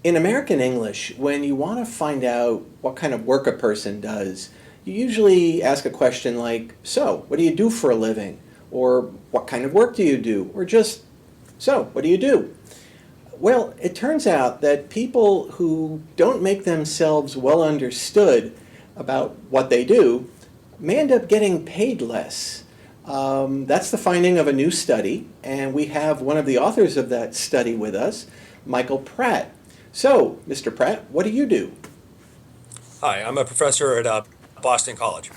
In American English, when you want to find out what kind of work a person does, you usually ask a question like, "So, what do you do for a living?" Or, "What kind of work do you do?" Or just, "So, what do you do?" Well, it turns out that people who don't make themselves well understood about what they do may end up getting paid less. That's the finding of a new study, and we have one of the authors of that study with us, Michael Pratt. So, Mr. Pratt, what do you do? Hi, I'm a professor at Boston College.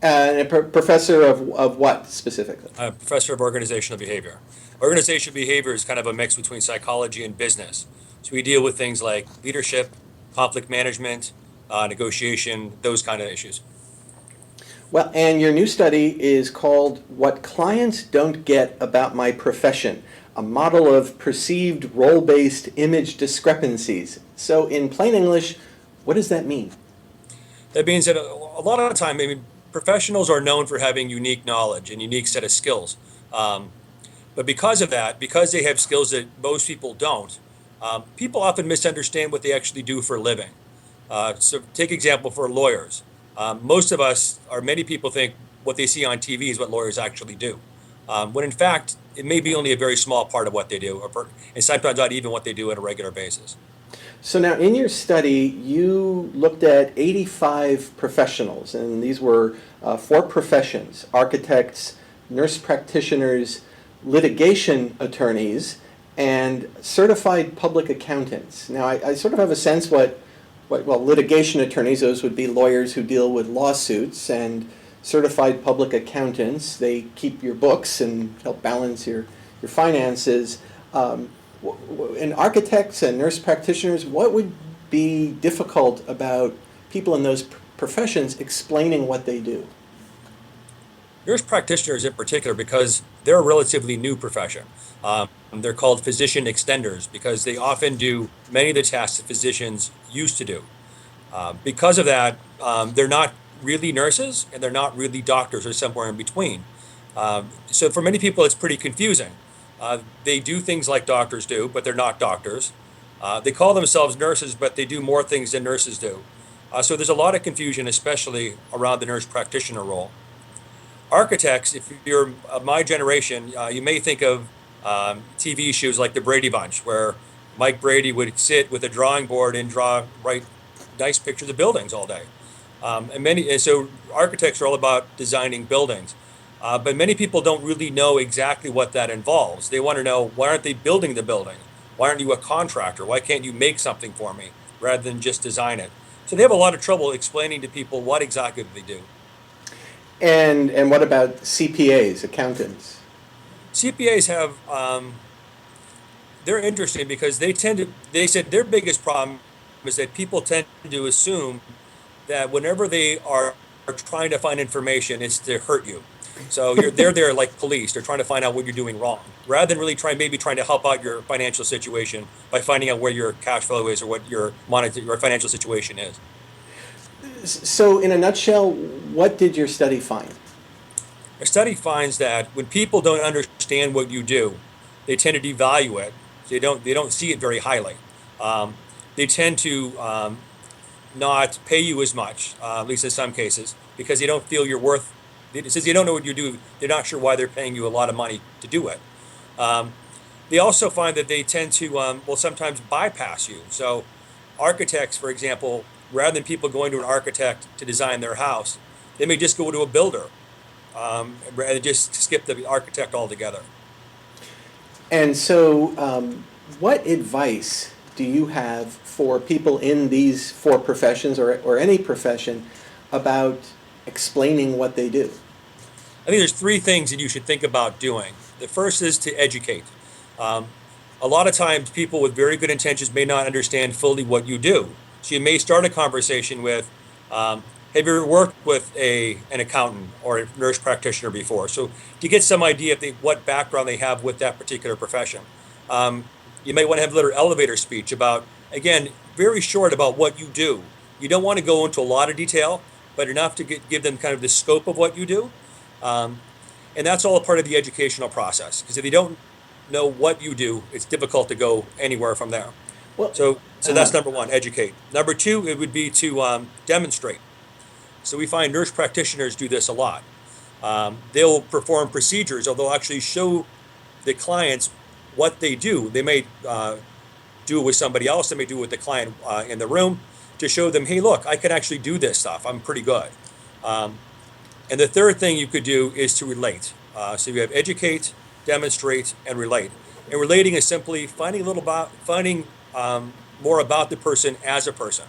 And a professor of what specifically? I'm a professor of organizational behavior. Organizational behavior is kind of a mix between psychology and business. So we deal with things like leadership, conflict management, negotiation, those kind of issues. Well, and your new study is called What Clients Don't Get About My Profession, a model of perceived role-based image discrepancies. So in plain English, what does that mean? That means that a lot of the time, professionals are known for having unique knowledge and unique set of skills. Um, but because of that, because they have skills that most people don't, people often misunderstand what they actually do for a living. So take example for lawyers. Most of us, or many people, think what they see on TV is what lawyers actually do, when in fact it may be only a very small part of what they do, and sometimes not even what they do on a regular basis. So now in your study, you looked at 85 professionals, and these were four professions: architects, nurse practitioners, litigation attorneys, and certified public accountants. Now I sort of have a sense well, litigation attorneys, those would be lawyers who deal with lawsuits, and certified public accountants, they keep your books and help balance your finances. In architects and nurse practitioners, what would be difficult about people in those professions explaining what they do? Nurse practitioners, in particular, because they're a relatively new profession. They're called physician extenders because they often do many of the tasks that physicians used to do. Because of that, they're not really nurses and they're not really doctors or somewhere in between. So for many people, it's pretty confusing. They do things like doctors do, but they're not doctors. They call themselves nurses, but they do more things than nurses do. So there's a lot of confusion, especially around the nurse practitioner role. Architects, if you're of my generation, you may think of TV shows like The Brady Bunch, where Mike Brady would sit with a drawing board and write nice pictures of buildings all day. And so architects are all about designing buildings. But many people don't really know exactly what that involves. They want to know, why aren't they building the building? Why aren't you a contractor? Why can't you make something for me rather than just design it? So they have a lot of trouble explaining to people what exactly they do. And what about CPAs, accountants? CPAs have they're interesting because they said their biggest problem is that people tend to assume that whenever are trying to find information, it's to hurt you. So they're there like police. They're trying to find out what you're doing wrong, rather than really maybe trying to help out your financial situation by finding out where your cash flow is or what your financial situation is. So in a nutshell, what did your study find? A study finds that when people don't understand what you do, they tend to devalue it. They don't see it very highly. Um, they tend to not pay you as much, at least in some cases, because they don't feel you're worth. Since they don't know what you do, they're not sure why they're paying you a lot of money to do it. Um, they also find that they tend to, will sometimes bypass you. So, architects, for example, rather than people going to an architect to design their house, they may just go to a builder, and just skip the architect altogether. And so, what advice do you have for people in these four professions or any profession about explaining what they do? I think there's three things that you should think about doing. The first is to educate. Um, a lot of times, people with very good intentions may not understand fully what you do. So you may start a conversation with, "Have you ever worked with an accountant or a nurse practitioner before?" So to get some idea of what background they have with that particular profession. Um, you may want to have a little elevator speech about, again, very short about what you do. You don't want to go into a lot of detail, but enough to give them kind of the scope of what you do. Um, and that's all a part of the educational process. Because if you don't know what you do, it's difficult to go anywhere from there. Well, So that's number one, educate. Number two, it would be to demonstrate. So we find nurse practitioners do this a lot. They'll perform procedures, or they'll actually show the clients what they do. They may do it with somebody else. They may do it with the client in the room to show them, hey, look, I can actually do this stuff. I'm pretty good. Um, and the third thing you could do is to relate. So you have educate, demonstrate, and relate. And relating is simply finding more about the person as a person.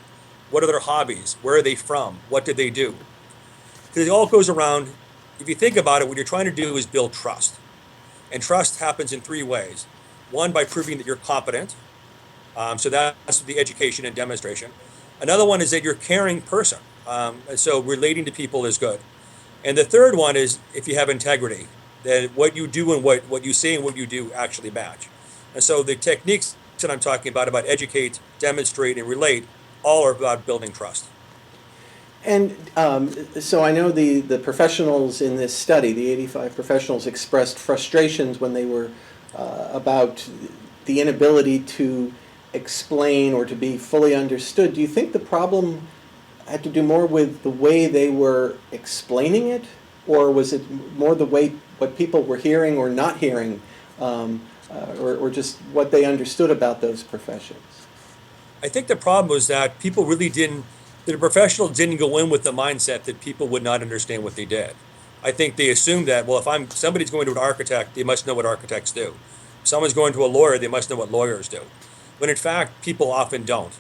What are their hobbies? Where are they from? What did they do? Because it all goes around. If you think about it, what you're trying to do is build trust. And trust happens in three ways. One, by proving that you're competent. So that's the education and demonstration. Another one is that you're a caring person. And so relating to people is good. And the third one is if you have integrity, that what you do and what you say and what you do actually match. And so the techniques that I'm talking about educate, demonstrate, and relate, all are about building trust. And so I know the professionals in this study, the 85 professionals, expressed frustrations when they were about the inability to explain or to be fully understood. Do you think the problem had to do more with the way they were explaining it, or was it more the way what people were hearing or not hearing, or just what they understood about those professions? I think the problem was that the professionals didn't go in with the mindset that people would not understand what they did. I think they assumed that, well, if somebody's going to an architect, they must know what architects do. If someone's going to a lawyer, they must know what lawyers do. When in fact, people often don't,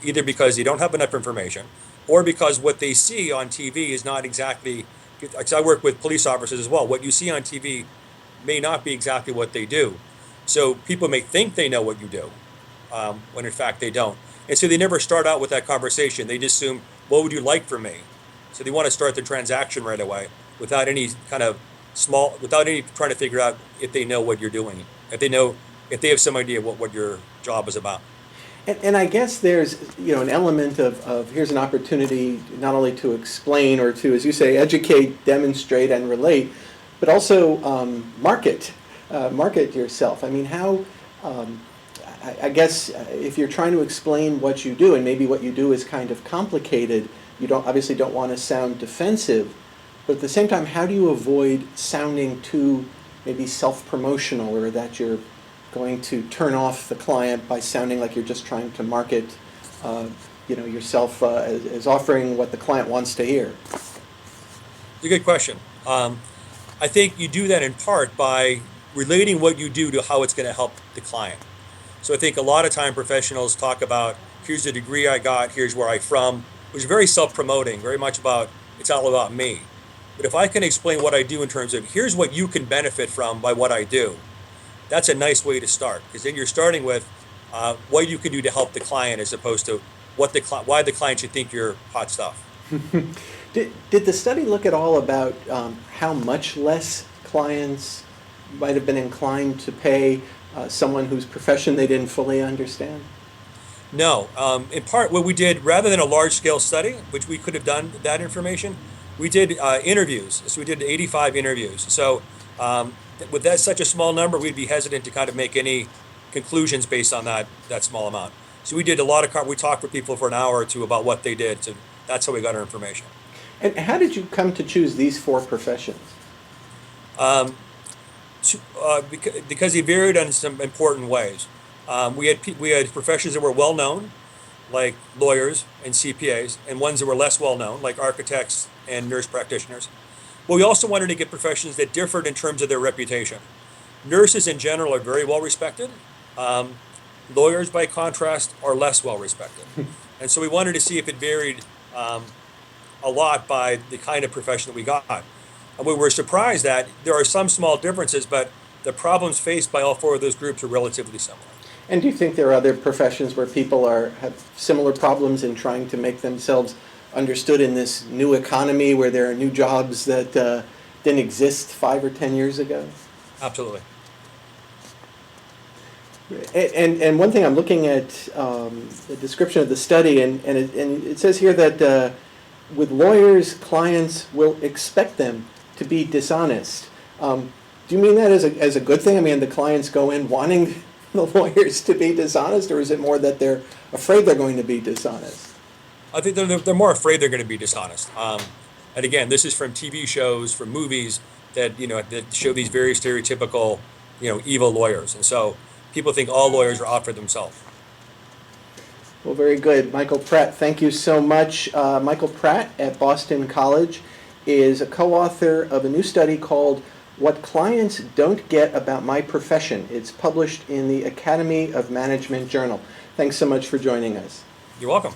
either because they don't have enough information or because what they see on TV is not exactly, because I work with police officers as well, what you see on TV may not be exactly what they do. So people may think they know what you do, when in fact they don't. And so they never start out with that conversation. They just assume, what would you like from me? So they want to start the transaction right away without any without any trying to figure out if they know what you're doing, if they have some idea what your job is about. And I guess there's an element of here's an opportunity not only to explain or to, as you say, educate, demonstrate, and relate, but also market yourself. I mean, how I guess if you're trying to explain what you do, and maybe what you do is kind of complicated, you obviously don't want to sound defensive, but at the same time, how do you avoid sounding too maybe self-promotional, or that you're going to turn off the client by sounding like you're just trying to market yourself as offering what the client wants to hear? It's a good question. I think you do that in part by relating what you do to how it's going to help the client. So I think a lot of time professionals talk about, here's the degree I got, here's where I'm from, which is very self-promoting, very much about, it's all about me. But if I can explain what I do in terms of, here's what you can benefit from by what I do, that's a nice way to start, because then you're starting with what you can do to help the client as opposed to why the client should think you're hot stuff. Did the study look at all about how much less clients might have been inclined to pay someone whose profession they didn't fully understand? No. In part, what we did, rather than a large-scale study, which we could have done that information, we did interviews. So we did 85 interviews. So with that such a small number, we'd be hesitant to kind of make any conclusions based on that small amount. So we did we talked with people for an hour or two about what they did. So that's how we got our information. And how did you come to choose these four professions? Because they varied in some important ways. We had professions that were well known, like lawyers and CPAs, and ones that were less well known, like architects and nurse practitioners. But we also wanted to get professions that differed in terms of their reputation. Nurses in general are very well respected. Lawyers, by contrast, are less well respected. And so we wanted to see if it varied a lot by the kind of profession that we got. And we were surprised that there are some small differences, but the problems faced by all four of those groups are relatively similar. And do you think there are other professions where people have similar problems in trying to make themselves understood in this new economy where there are new jobs that didn't exist 5 or 10 years ago? Absolutely. And one thing, I'm looking at the description of the study, and it says here that with lawyers, clients will expect them to be dishonest. Do you mean that as a good thing? I mean, the clients go in wanting the lawyers to be dishonest, or is it more that they're afraid they're going to be dishonest? I think they're more afraid they're going to be dishonest. And again, this is from TV shows, from movies that that show these very stereotypical evil lawyers, and so people think all lawyers are out for themselves. Well, very good. Michael Pratt, thank you so much. Michael Pratt at Boston College is a co-author of a new study called What Clients Don't Get About My Profession. It's published in the Academy of Management Journal. Thanks so much for joining us. You're welcome.